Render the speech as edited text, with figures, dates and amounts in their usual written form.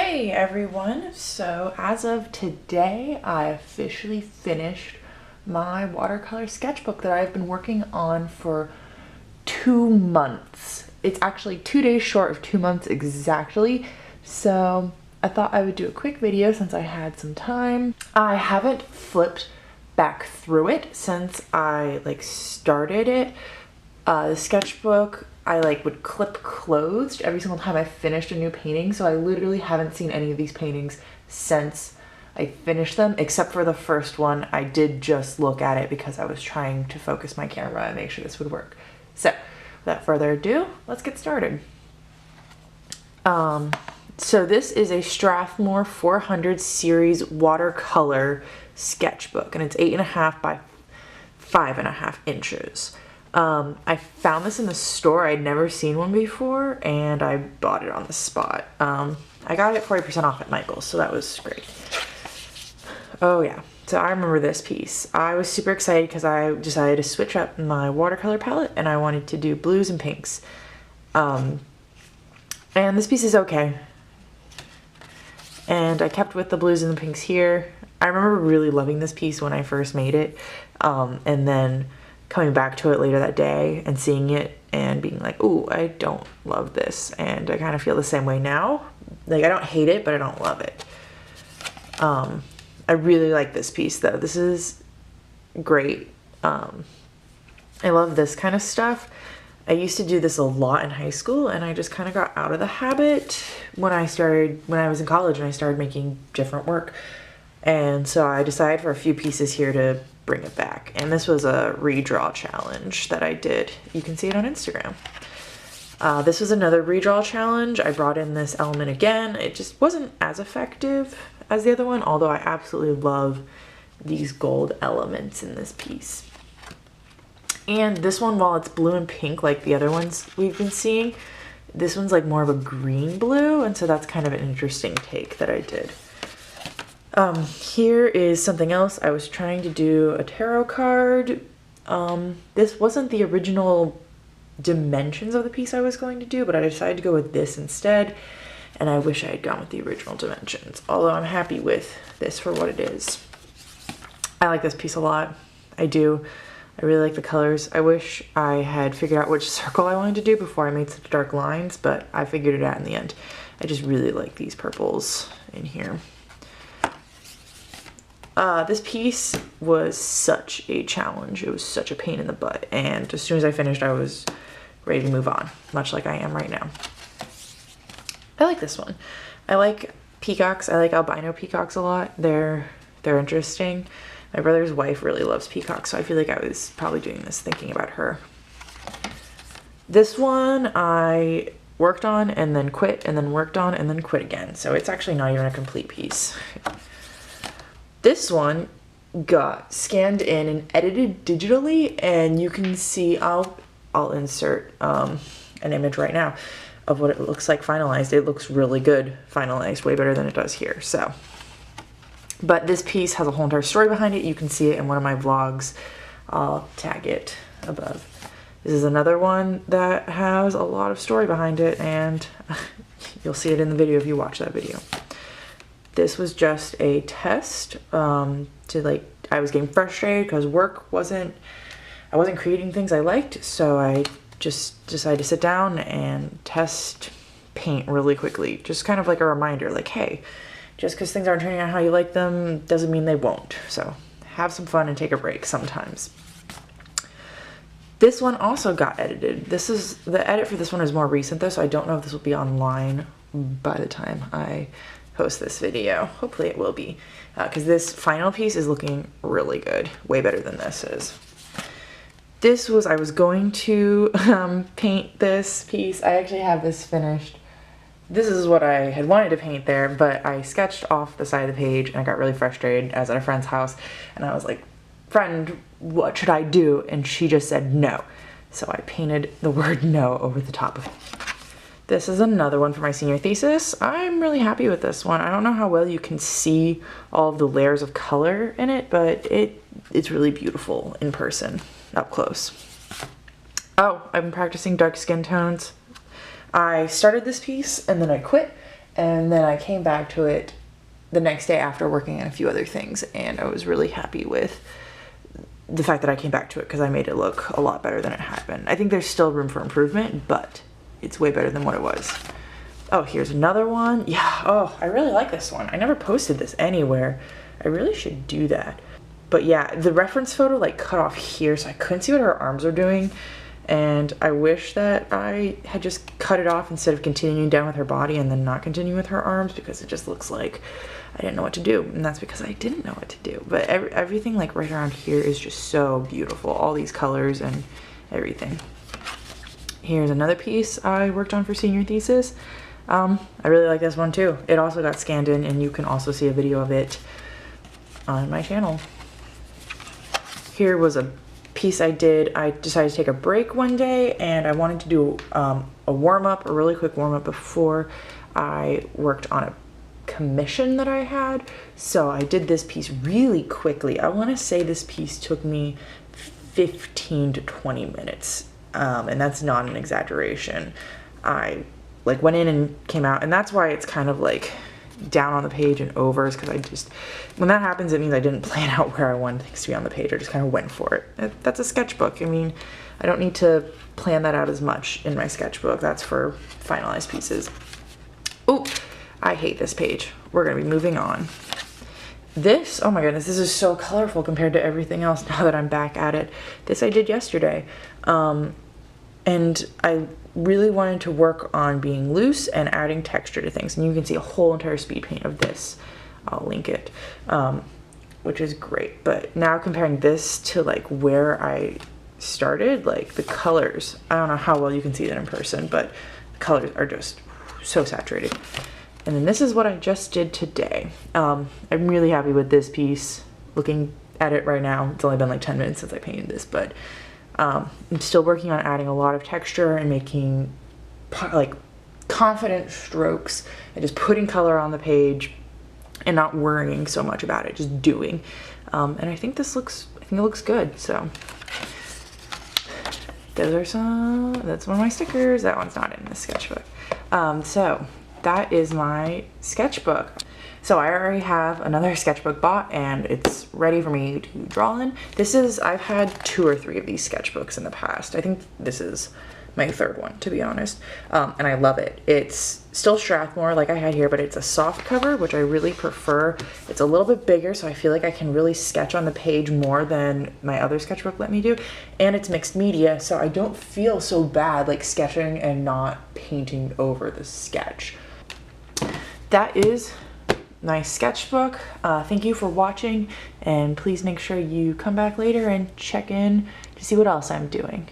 Hey everyone, so as of today I officially finished my watercolor sketchbook that I've been working on for 2 months. It's actually 2 days short of 2 months exactly, so I thought I would do a quick video since I had some time. I haven't flipped back through it since I started it. The sketchbook I would clip closed every single time I finished a new painting, so I literally haven't seen any of these paintings since I finished them, except for the first one. I did just look at it because I was trying to focus my camera and make sure this would work. So without further ado, let's get started. So this is a Strathmore 400 series watercolor sketchbook, and it's 8.5 by 5.5 inches. I found this in the store. I'd never seen one before, and I bought it on the spot. I got it 40% off at Michael's, so that was great. Oh yeah, so I remember this piece. I was super excited because I decided to switch up my watercolor palette, and I wanted to do blues and pinks. And this piece is okay. And I kept with the blues and the pinks here. I remember really loving this piece when I first made it, and then coming back to it later that day and seeing it and being like, ooh, I don't love this. And I kind of feel the same way now. Like, I don't hate it, but I don't love it. I really like this piece though. This is great. I love this kind of stuff. I used to do this a lot in high school, and I just kind of got out of the habit when I was in college and I started making different work. And so I decided for a few pieces here to bring it back. And this was a redraw challenge that I did. You can see it on Instagram. This was another redraw challenge. I brought in this element again. It just wasn't as effective as the other one, although I absolutely love these gold elements in this piece. And this one, while it's blue and pink like the other ones we've been seeing, this one's like more of a green blue, and so that's kind of an interesting take that I did. Here is something else. I was trying to do a tarot card. This wasn't the original dimensions of the piece I was going to do, but I decided to go with this instead, and I wish I had gone with the original dimensions, although I'm happy with this for what it is. I like this piece a lot. I do. I really like the colors. I wish I had figured out which circle I wanted to do before I made such dark lines, but I figured it out in the end. I just really like these purples in here. This piece was such a challenge. It was such a pain in the butt, and as soon as I finished, I was ready to move on, much like I am right now. I like this one. I like peacocks. I like albino peacocks a lot. They're interesting. My brother's wife really loves peacocks, so I feel like I was probably doing this thinking about her. This one I worked on and then quit, and then worked on and then quit again, so it's actually not even a complete piece. This one got scanned in and edited digitally, and you can see, I'll insert an image right now of what it looks like finalized. It looks really good finalized, way better than it does here. So, but this piece has a whole entire story behind it. You can see it in one of my vlogs. I'll tag it above. This is another one that has a lot of story behind it, and you'll see it in the video if you watch that video. This was just a test I was getting frustrated because I wasn't creating things I liked, so I just decided to sit down and test paint really quickly. Just kind of like a reminder, like, hey, just because things aren't turning out how you like them doesn't mean they won't. So have some fun and take a break sometimes. This one also got edited. The edit for this one is more recent though, so I don't know if this will be online by the time I post this video. Hopefully it will be, because this final piece is looking really good, way better than this is. I was going to paint this piece. I actually have this finished. This is what I had wanted to paint there, but I sketched off the side of the page and I got really frustrated. I was at a friend's house and I was like, friend, what should I do? And she just said no. So I painted the word no over the top of it. This is another one for my senior thesis. I'm really happy with this one. I don't know how well you can see all of the layers of color in it, but it's really beautiful in person, up close. Oh, I've been practicing dark skin tones. I started this piece and then I quit, And then I came back to it the next day after working on a few other things, and I was really happy with the fact that I came back to it because I made it look a lot better than it had been. I think there's still room for improvement, but it's way better than what it was. Oh, here's another one. Yeah, oh, I really like this one. I never posted this anywhere. I really should do that. But yeah, the reference photo like cut off here, so I couldn't see what her arms were doing. And I wish that I had just cut it off instead of continuing down with her body and then not continuing with her arms, because it just looks like I didn't know what to do. And that's because I didn't know what to do. But everything like right around here is just so beautiful. All these colors and everything. Here's another piece I worked on for senior thesis. I really like this one too. It also got scanned in, and you can also see a video of it on my channel. Here was a piece I did. I decided to take a break one day, and I wanted to do a warm-up, a really quick warm-up before I worked on a commission that I had. So I did this piece really quickly. I want to say this piece took me 15 to 20 minutes, and that's not an exaggeration. I like went in and came out, and that's why it's kind of like down on the page and overs, because I just, when that happens, it means I didn't plan out where I wanted things to be on the page. I just kind of went for it. That's a sketchbook. I mean, I don't need to plan that out as much in my sketchbook. That's for finalized pieces. Oh, I hate this page. We're gonna be moving on. This, oh my goodness, this is so colorful compared to everything else now that I'm back at it. This I did yesterday. And I really wanted to work on being loose and adding texture to things. And you can see a whole entire speed paint of this. I'll link it, which is great. But now comparing this to like where I started, like the colors, I don't know how well you can see that in person, but the colors are just so saturated. And then this is what I just did today. I'm really happy with this piece. Looking at it right now, it's only been like 10 minutes since I painted this, but I'm still working on adding a lot of texture and making like confident strokes and just putting color on the page and not worrying so much about it, just doing. And I think it looks good. So those are some, that's one of my stickers. That one's not in the sketchbook. So that is my sketchbook. So I already have another sketchbook bought, and it's ready for me to draw in. I've had 2 or 3 of these sketchbooks in the past. I think this is my 3rd one, to be honest. And I love it. It's still Strathmore like I had here, but it's a soft cover, which I really prefer. It's a little bit bigger, so I feel like I can really sketch on the page more than my other sketchbook let me do. And it's mixed media, so I don't feel so bad like sketching and not painting over the sketch. That is my sketchbook. Thank you for watching, and please make sure you come back later and check in to see what else I'm doing.